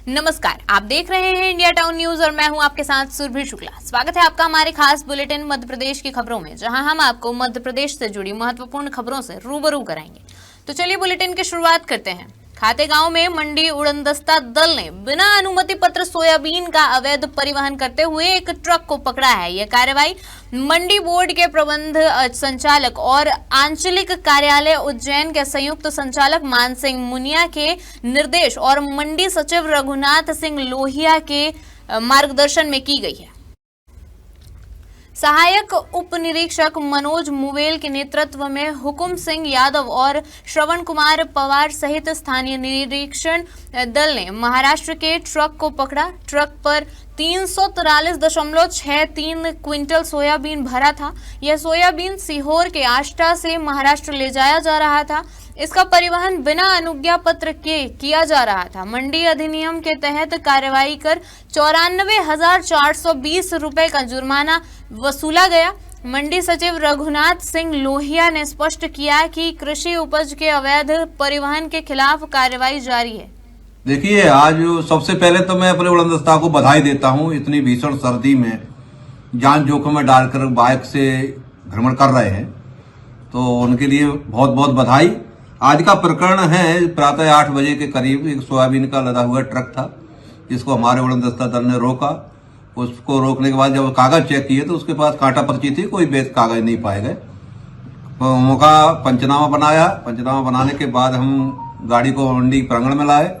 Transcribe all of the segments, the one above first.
नमस्कार, आप देख रहे हैं इंडिया टाउन न्यूज और मैं हूं आपके साथ सुरभि शुक्ला। स्वागत है आपका हमारे खास बुलेटिन मध्य प्रदेश की खबरों में, जहां हम आपको मध्य प्रदेश से जुड़ी महत्वपूर्ण खबरों से रूबरू कराएंगे। तो चलिए बुलेटिन की शुरुआत करते हैं। खातेगांव में मंडी उड़नदस्ता दल ने बिना अनुमति पत्र सोयाबीन का अवैध परिवहन करते हुए एक ट्रक को पकड़ा है। यह कार्रवाई मंडी बोर्ड के प्रबंध संचालक और आंचलिक कार्यालय उज्जैन के संयुक्त संचालक मान सिंह मुनिया के निर्देश और मंडी सचिव रघुनाथ सिंह लोहिया के मार्गदर्शन में की गई है। सहायक उप निरीक्षक मनोज मुवेल के नेतृत्व में हुकुम सिंह यादव और श्रवण कुमार पवार सहित स्थानीय निरीक्षण दल ने महाराष्ट्र के ट्रक को पकड़ा। ट्रक पर 343.63 क्विंटल सोयाबीन भरा था। यह सोयाबीन सीहोर के आष्टा से महाराष्ट्र ले जाया जा रहा था। इसका परिवहन बिना अनुज्ञा पत्र के किया जा रहा था। मंडी अधिनियम के तहत कार्रवाई कर 94,420 रुपए का जुर्माना वसूला गया। मंडी सचिव रघुनाथ सिंह लोहिया ने स्पष्ट किया कि कृषि उपज के अवैध परिवहन के खिलाफ कार्रवाई जारी है। देखिए, आज सबसे पहले तो मैं अपने उड़नदस्ता को बधाई देता हूं। इतनी भीषण सर्दी में जान जोखिम में डालकर बाइक से भ्रमण कर रहे हैं, तो उनके लिए बहुत बहुत बधाई। आज का प्रकरण है, प्रातः 8 बजे के करीब एक सोयाबीन का लदा हुआ ट्रक था, जिसको हमारे उड़नदस्ता दल ने रोका। उसको रोकने के बाद जब कागज चेक किए तो उसके पास कांटा पर्ची थी, कोई वैध कागज नहीं पाए गए। मौका पंचनामा बनाया। पंचनामा बनाने के बाद हम गाड़ी को मंडी प्रांगण में लाए।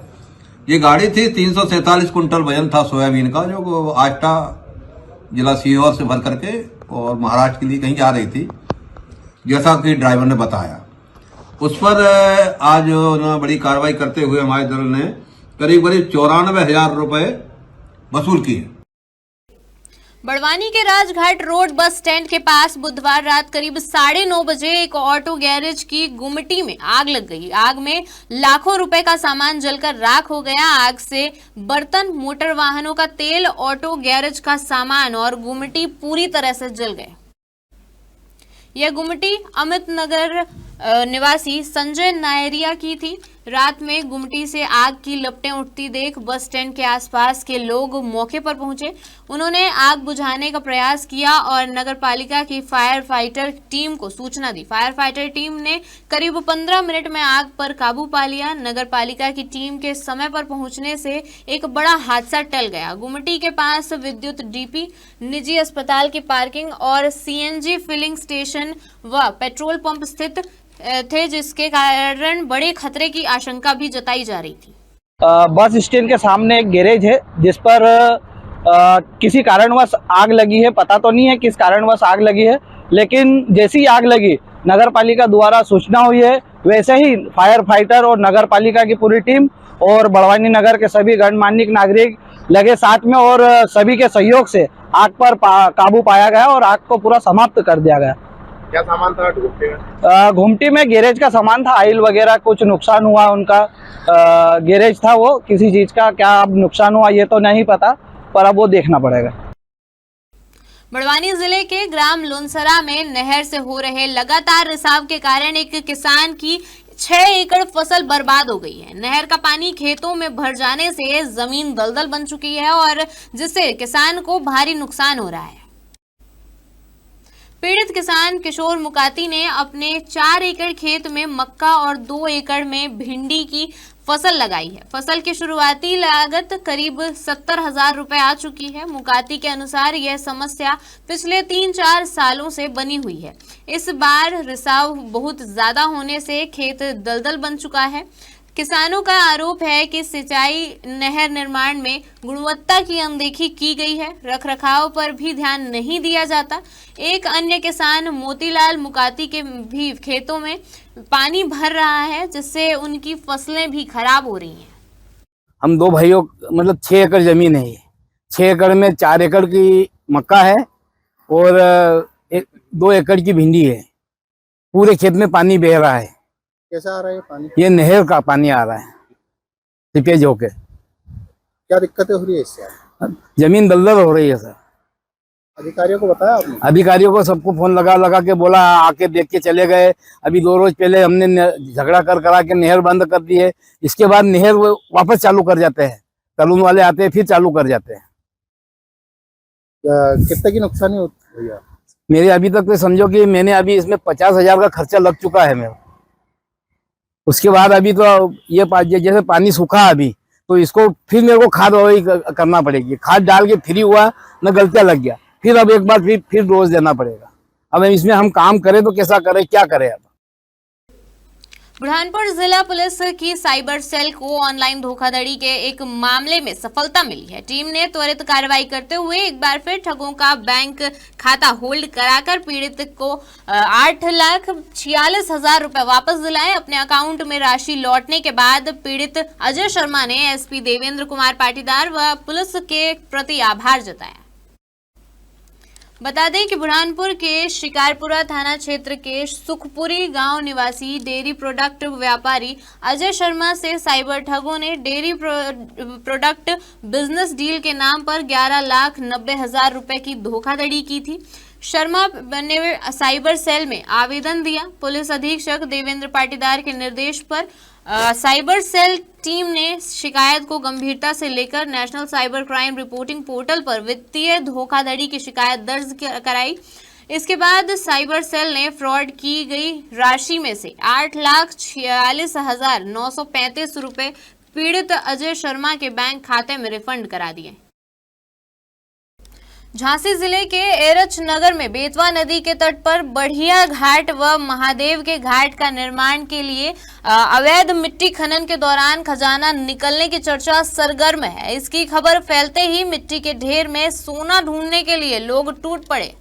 ये गाड़ी थी 347 कुंटल वजन था सोयाबीन का, जो आष्टा जिला सीहोर से भर करके और महाराष्ट्र के लिए कहीं जा रही थी, जैसा कि ड्राइवर ने बताया। उस पर आज बड़ी कार्रवाई करते हुए हमारे दल ने करीब 94,000 रुपए वसूल किए। बड़वानी के राजघाट रोड बस स्टैंड के पास बुधवार रात करीब 9:30 बजे एक ऑटो गैरेज की गुमटी में आग लग गई। आग में लाखों रुपए का सामान जलकर राख हो गया। आग से बर्तन, मोटर वाहनों का तेल, ऑटो गैरेज का सामान और गुमटी पूरी तरह से जल गए। यह गुमटी अमित नगर निवासी संजय नायरिया की थी। रात में गुमटी से आग की लपटें उठती देख बस स्टैंड के आसपास के लोग मौके पर पहुंचे। उन्होंने आग बुझाने का प्रयास किया और नगर पालिका की फायर फाइटर टीम को सूचना दी। फायर फाइटर टीम ने करीब 15 मिनट में आग पर काबू पा लिया। नगर पालिका की टीम के समय पर पहुंचने से एक बड़ा हादसा टल गया। गुमटी के पास विद्युत डीपी, निजी अस्पताल की पार्किंग और सीएनजी फिलिंग स्टेशन व पेट्रोल पंप स्थित थे, जिसके कारण बड़े खतरे की आशंका भी जताई जा रही थी। बस स्टैंड के सामने एक गैरेज है, जिस पर किसी कारणवश आग लगी है। पता तो नहीं है किस कारणवश आग लगी है, लेकिन जैसी आग लगी नगर पालिका द्वारा सूचना हुई है, वैसे ही फायर फाइटर और नगर पालिका की पूरी टीम और बड़वानी नगर के सभी गणमान्य नागरिक लगे साथ में और सभी के सहयोग से आग पर काबू पाया गया और आग को पूरा समाप्त कर दिया गया। क्या सामान था घुमटी में? गैरेज का सामान था, ऑयल वगैरह कुछ नुकसान हुआ उनका। गैरेज था वो, किसी चीज का क्या अब नुकसान हुआ ये तो नहीं पता, पर अब वो देखना पड़ेगा। बड़वानी जिले के ग्राम लुनसरा में नहर से हो रहे लगातार रिसाव के कारण एक किसान की 6 एकड़ फसल बर्बाद हो गई है। नहर का पानी खेतों में भर जाने से जमीन दलदल बन चुकी है और जिससे किसान को भारी नुकसान हो रहा है। पीड़ित किसान किशोर मुकाती ने अपने 4 एकड़ खेत में मक्का और 2 एकड़ में भिंडी की फसल लगाई है। फसल की शुरुआती लागत करीब 70,000 रुपए आ चुकी है। मुकाती के अनुसार यह समस्या पिछले 3-4 सालों से बनी हुई है। इस बार रिसाव बहुत ज्यादा होने से खेत दलदल बन चुका है। किसानों का आरोप है कि सिंचाई नहर निर्माण में गुणवत्ता की अनदेखी की गई है, रखरखाव पर भी ध्यान नहीं दिया जाता। एक अन्य किसान मोतीलाल मुकाती के भी खेतों में पानी भर रहा है, जिससे उनकी फसलें भी खराब हो रही हैं। हम 2 भाइयों मतलब 6 एकड़ जमीन है। 6 एकड़ में 4 एकड़ की मक्का है और 2 एकड़ की भिंडी है। पूरे खेत में पानी बह रहा है। कैसा आ रहा है पानी? ये नहर का पानी आ रहा है, सीपेज होके। क्या दिक्कतें हो रही है इससे? जमीन दलदल हो रही है सर। अधिकारियों को बताया आपने? अधिकारियों को सबको फोन लगा के बोला, आके देख के चले गए। अभी 2 रोज पहले हमने झगड़ा करा के नहर बंद कर दी है। इसके बाद नहर वापस चालू कर जाते हैं। सैलून वाले आते हैं फिर चालू कर जाते हैं। कितने की नुकसानी होती भैया? मेरे अभी तक तो समझो कि मैंने अभी इसमें 50,000 का खर्चा लग चुका है मेरा। उसके बाद अभी तो ये जैसे पानी सूखा अभी, तो इसको फिर मेरे को खाद वही करना पड़ेगी। खाद डाल के फ्री हुआ न, गलतियां लग गया, फिर अब एक बार फिर डोज देना पड़ेगा। अब इसमें हम काम करें तो कैसा करें, क्या करें। अब बुरहानपुर जिला पुलिस की साइबर सेल को ऑनलाइन धोखाधड़ी के एक मामले में सफलता मिली है। टीम ने त्वरित कार्रवाई करते हुए एक बार फिर ठगों का बैंक खाता होल्ड कराकर पीड़ित को 8,46,000 रुपए वापस दिलाए। अपने अकाउंट में राशि लौटने के बाद पीड़ित अजय शर्मा ने एसपी देवेंद्र कुमार पाटीदार व पुलिस के प्रति आभार जताया। बता दें कि बुरहानपुर के शिकारपुरा थाना क्षेत्र के सुखपुरी गांव निवासी डेयरी प्रोडक्ट व्यापारी अजय शर्मा से साइबर ठगों ने डेयरी प्रोडक्ट बिजनेस डील के नाम पर 11,90,000 रुपए की धोखाधड़ी की थी। शर्मा ने साइबर सेल में आवेदन दिया। पुलिस अधीक्षक देवेंद्र पाटीदार के निर्देश पर साइबर सेल टीम ने शिकायत को गंभीरता से लेकर national cyber crime reporting portal पर वित्तीय धोखाधड़ी की शिकायत दर्ज कराई। इसके बाद साइबर सेल ने फ्रॉड की गई राशि में से 8,46,935 रुपए पीड़ित अजय शर्मा के बैंक खाते में रिफंड करा दिए। झांसी जिले के एरच नगर में बेतवा नदी के तट पर बढ़िया घाट व महादेव के घाट का निर्माण के लिए अवैध मिट्टी खनन के दौरान खजाना निकलने की चर्चा सरगर्म है। इसकी खबर फैलते ही मिट्टी के ढेर में सोना ढूंढने के लिए लोग टूट पड़े।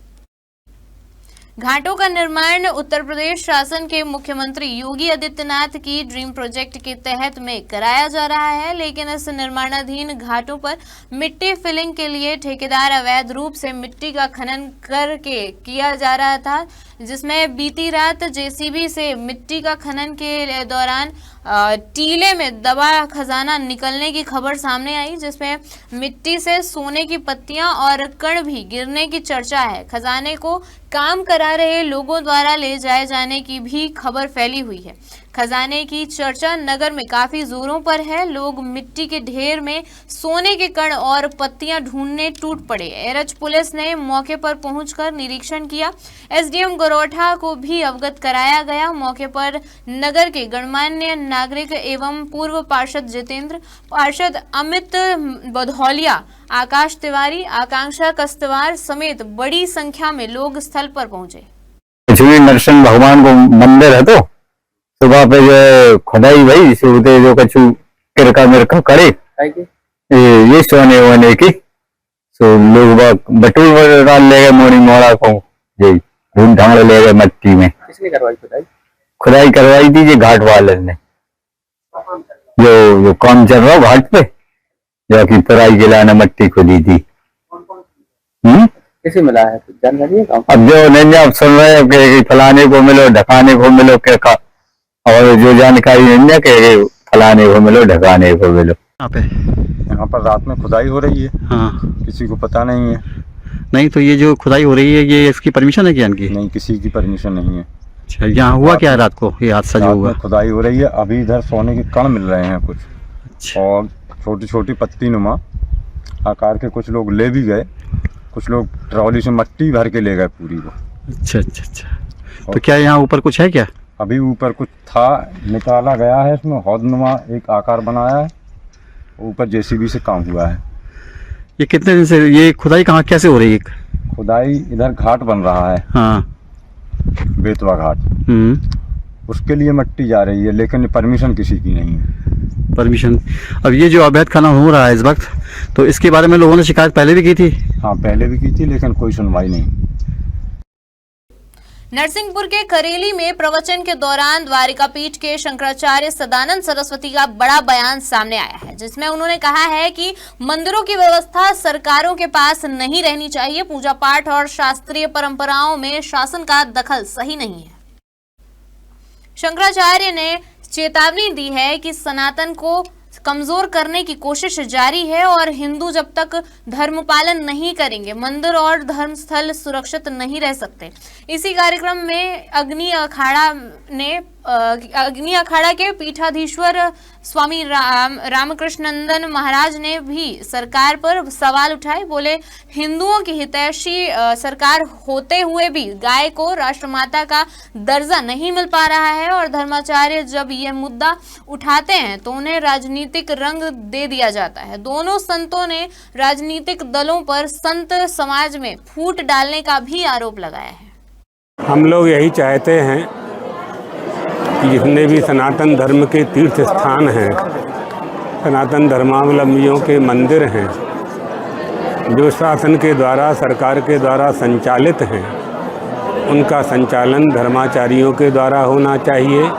घाटों का निर्माण उत्तर प्रदेश शासन के मुख्यमंत्री योगी आदित्यनाथ की ड्रीम प्रोजेक्ट के तहत में कराया जा रहा है, लेकिन इस निर्माणाधीन घाटों पर मिट्टी फिलिंग के लिए ठेकेदार अवैध रूप से मिट्टी का खनन करके किया जा रहा था, जिसमें बीती रात जेसीबी से मिट्टी का खनन के दौरान टीले में दबा खजाना निकलने की खबर सामने आई, जिसमें मिट्टी से सोने की पत्तियां और कण भी गिरने की चर्चा है। खजाने को काम करा रहे लोगों द्वारा ले जाए जाने की भी खबर फैली हुई है। खजाने की चर्चा नगर में काफी जोरों पर है। लोग मिट्टी के ढेर में सोने के कण और पत्तियां ढूंढने टूट पड़े। एरच पुलिस ने मौके पर पहुंचकर निरीक्षण किया। एसडीएम गरोठा को भी अवगत कराया गया। मौके पर नगर के गणमान्य नागरिक एवं पूर्व पार्षद जितेंद्र, पार्षद अमित बधौलिया, आकाश तिवारी, आकांक्षा कस्तवार समेत बड़ी संख्या में लोग स्थल पर पहुंचे। नरसिंह भगवान को मंदिर है, तो सुबह पे जो खुदाई भाई सूते जो कछु किरका मिरका करे ये सोने वोने की, सो लोग बटूल डाल ले गए, मोड़ी मोड़ा को यही ढूंढ ढांड ले गए मट्टी में। किसने करवाई खुदाई? खुदाई करवाई थी ये घाट वाले ने, जो काम चल रहा घाट पे, जो कि तराई गिलाने मट्टी खुदी थी। किसे मिला है जानकारी है? अब जो नहीं आप सुन रहे हो कि फलाने को मिलो ढकाने को मिलो क्या, और जो जानकारी नहीं है कि फलाने को मिलो ढकाने को मिलो। यहाँ पर रात में खुदाई हो रही है। हाँ, किसी को पता नहीं है। नहीं तो ये जो खुदाई हो रही है ये इसकी परमिशन है क्या इनकी? नहीं, किसी की परमिशन नहीं है। अच्छा, यहाँ हुआ क्या है रात को ये हादसा जो हुआ? खुदाई हो रही है, अभी इधर सोने के कण मिल रहे हैं कुछ। अच्छा। और छोटी छोटी पत्ती नुमा आकार के कुछ लोग ले भी गए, कुछ लोग ट्रॉली से मट्टी भर के ले गए पूरी को। अच्छा अच्छा अच्छा, तो क्या यहाँ ऊपर कुछ है क्या? अभी ऊपर कुछ था, निकाला गया है, इसमें हौदनुमा एक आकार बनाया है, ऊपर जेसीबी से काम हुआ है। ये कितने दिन से ये खुदाई कहाँ कैसे हो रही है? खुदाई इधर घाट बन रहा है। हाँ, बेतवा घाट, उसके लिए मट्टी जा रही है, लेकिन परमिशन किसी की नहीं है। परमिशन। अब ये जो अवैध खनन हो रहा है इस वक्त, तो इसके बारे में लोगों ने शिकायत पहले भी की थी? हाँ, पहले भी की थी, लेकिन कोई सुनवाई नहीं। नरसिंहपुर के करेली में प्रवचन के दौरान द्वारिका पीठ के शंकराचार्य सदानंद सरस्वती का बड़ा बयान सामने आया है, जिसमें उन्होंने कहा है कि मंदिरों की व्यवस्था सरकारों के पास नहीं रहनी चाहिए। पूजा पाठ और शास्त्रीय परंपराओं में शासन का दखल सही नहीं है। शंकराचार्य ने चेतावनी दी है कि सनातन को कमजोर करने की कोशिश जारी है और हिंदू जब तक धर्म पालन नहीं करेंगे, मंदिर और धर्मस्थल सुरक्षित नहीं रह सकते। इसी कार्यक्रम में अग्नि अखाड़ा ने अग्नि अखाड़ा के पीठाधीश्वर स्वामी रामकृष्णनंदन महाराज ने भी सरकार पर सवाल उठाए। बोले, हिंदुओं की हितैषी सरकार होते हुए भी गाय को राष्ट्रमाता का दर्जा नहीं मिल पा रहा है और धर्माचार्य जब यह मुद्दा उठाते हैं तो उन्हें राजनीतिक रंग दे दिया जाता है। दोनों संतों ने राजनीतिक दलों पर संत समाज में फूट डालने का भी आरोप लगाया है। हम लोग यही चाहते हैं कि जितने भी सनातन धर्म के तीर्थ स्थान हैं, सनातन धर्मावलंबियों के मंदिर हैं, जो शासन के द्वारा, सरकार के द्वारा संचालित हैं, उनका संचालन धर्माचार्यों के द्वारा होना चाहिए,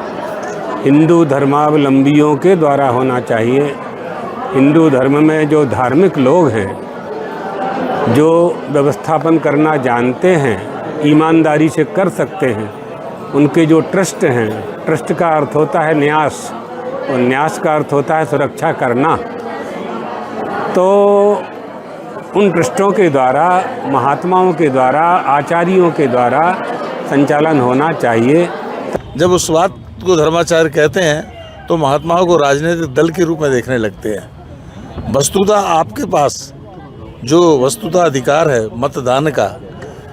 हिंदू धर्मावलंबियों के द्वारा होना चाहिए। हिंदू धर्म में जो धार्मिक लोग हैं, जो व्यवस्थापन करना जानते हैं, ईमानदारी से कर सकते हैं, उनके जो ट्रस्ट हैं, ट्रस्ट का अर्थ होता है न्यास और न्यास का अर्थ होता है सुरक्षा करना। तो उन ट्रस्टों के द्वारा, महात्माओं के द्वारा, आचार्यों के द्वारा संचालन होना चाहिए। जब उस बात को धर्माचार्य कहते हैं तो महात्माओं को राजनीतिक दल के रूप में देखने लगते हैं। वस्तुतः आपके पास जो वस्तुतः अधिकार है मतदान का,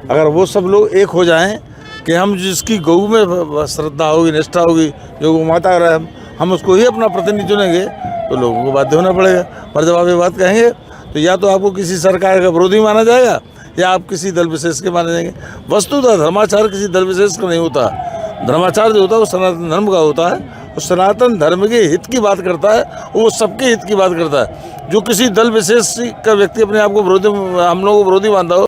अगर वो सब लोग एक हो जाएं कि हम जिसकी गऊ में श्रद्धा होगी, निष्ठा होगी, जो गौ माता है, हम उसको ही अपना प्रतिनिधि चुनेंगे, तो लोगों को बाध्य होना पड़ेगा। पर जब आप ये बात कहेंगे तो या तो आपको किसी सरकार का विरोधी माना जाएगा या आप किसी दल विशेष के माने जाएंगे। वस्तुतः धर्माचार किसी दल विशेष का नहीं होता। धर्माचार जो होता है वो सनातन धर्म का होता है। वो सनातन धर्म के हित की बात करता है, वो सबके हित की बात करता है। जो किसी दल विशेष का व्यक्ति अपने आप को विरोधी, हम लोगों को विरोधी मानता हो।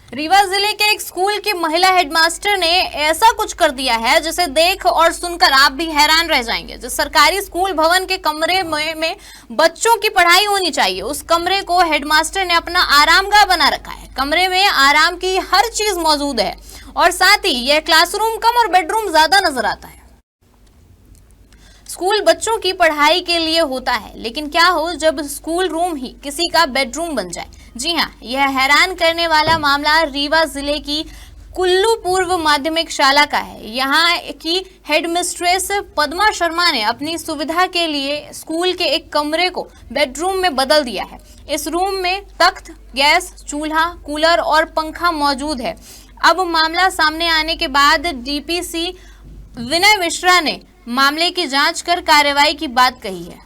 रीवा जिले के एक स्कूल की महिला हेडमास्टर ने ऐसा कुछ कर दिया है जिसे देख और सुनकर आप भी हैरान रह जाएंगे। जो सरकारी स्कूल भवन के कमरे में बच्चों की पढ़ाई होनी चाहिए, उस कमरे को हेडमास्टर ने अपना आरामगाह बना रखा है। कमरे में आराम की हर चीज मौजूद है और साथ ही यह क्लासरूम कम और बेडरूम ज्यादा नजर आता है। स्कूल बच्चों की पढ़ाई के लिए होता है, लेकिन क्या हो जब स्कूल रूम ही किसी का बेडरूम बन जाए। जी हाँ, यह हैरान करने वाला मामला रीवा जिले की कुल्लू पूर्व माध्यमिक शाला का है। यहाँ की हेडमिस्ट्रेस पद्मा शर्मा ने अपनी सुविधा के लिए स्कूल के एक कमरे को बेडरूम में बदल दिया है। इस रूम में तख्त, गैस, चूल्हा, कूलर और पंखा मौजूद है। अब मामला सामने आने के बाद डीपीसी विनय मिश्रा ने मामले की जांच कर कार्रवाई की बात कही है।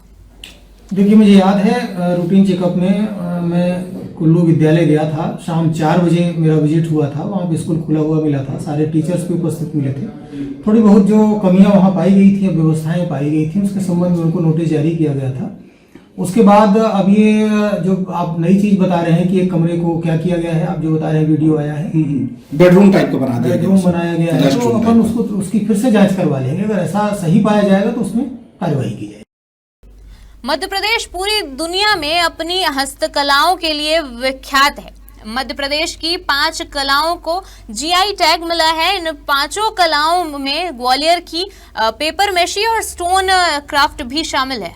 देखिए, मुझे याद है रूटीन चेकअप में मैं कुल्लू विद्यालय गया था। शाम 4 बजे मेरा विजिट हुआ था। वहाँ पे स्कूल खुला हुआ मिला था, सारे टीचर्स भी उपस्थित मिले थे। थोड़ी बहुत जो कमियां वहाँ पाई गई थी, व्यवस्थाएं पाई गई थी, उसके संबंध में उनको नोटिस जारी किया गया था। उसके बाद अब ये जो आप नई चीज बता रहे हैं कि एक कमरे को क्या किया गया है, आप जो बता रहे हैं वीडियो आया है, बेडरूम टाइप का बना दिया, बेडरूम बनाया गया है, तो अपन उसकी फिर से जांच करवा लेंगे। अगर ऐसा सही पाया जाएगा तो उसमें कार्रवाई की जाएगी। मध्य प्रदेश पूरी दुनिया में अपनी हस्तकलाओं के लिए विख्यात है। मध्य प्रदेश की 5 कलाओं को जीआई टैग मिला है। इन 5 कलाओं में ग्वालियर की पेपर मेशी और स्टोन क्राफ्ट भी शामिल है।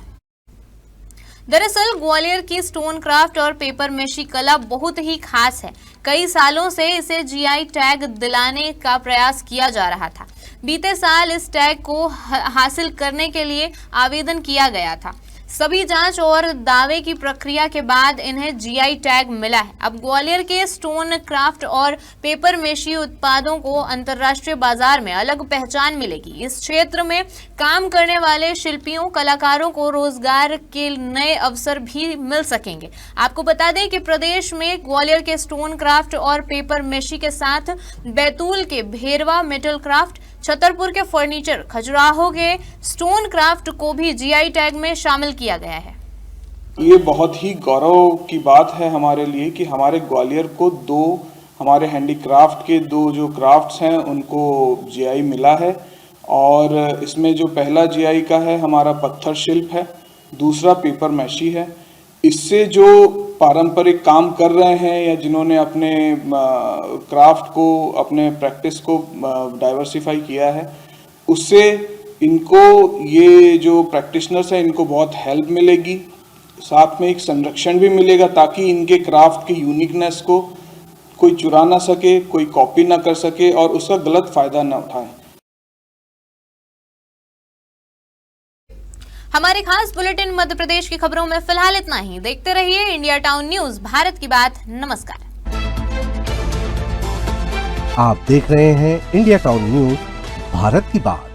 दरअसल ग्वालियर की स्टोन क्राफ्ट और पेपर मेशी कला बहुत ही खास है। कई सालों से इसे जीआई टैग दिलाने का प्रयास किया जा रहा था। बीते साल इस टैग को हासिल करने के लिए आवेदन किया गया था। सभी जांच और दावे की प्रक्रिया के बाद इन्हें जीआई टैग मिला है। अब ग्वालियर के स्टोन क्राफ्ट और पेपर मेशी उत्पादों को अंतर्राष्ट्रीय बाजार में अलग पहचान मिलेगी। इस क्षेत्र में काम करने वाले शिल्पियों, कलाकारों को रोजगार के नए अवसर भी मिल सकेंगे। आपको बता दें कि प्रदेश में ग्वालियर के स्टोन क्राफ्ट और पेपर मेशी के साथ बैतूल के भेरवा मेटल क्राफ्ट, छतरपुर के फर्नीचर, खजुराहो के स्टोन क्राफ्ट को भी जीआई टैग में शामिल किया गया है। ये बहुत ही गौरव की बात है हमारे लिए कि हमारे ग्वालियर को 2 हमारे हैंडीक्राफ्ट के 2 जो क्राफ्ट्स हैं उनको जीआई मिला है। और इसमें जो पहला जीआई का है हमारा पत्थर शिल्प है, दूसरा पेपर मैशी है। इससे जो पारंपरिक काम कर रहे हैं या जिन्होंने अपने क्राफ्ट को, अपने प्रैक्टिस को डाइवर्सिफाई किया है, उससे इनको, ये जो प्रैक्टिशनर्स हैं, इनको बहुत हेल्प मिलेगी। साथ में एक संरक्षण भी मिलेगा ताकि इनके क्राफ्ट की यूनिकनेस को कोई चुरा ना सके, कोई कॉपी ना कर सके और उसका गलत फ़ायदा ना उठाए। हमारे खास बुलेटिन मध्य प्रदेश की खबरों में फिलहाल इतना ही। देखते रहिए इंडिया टाउन न्यूज, भारत की बात। नमस्कार। आप देख रहे हैं इंडिया टाउन न्यूज, भारत की बात।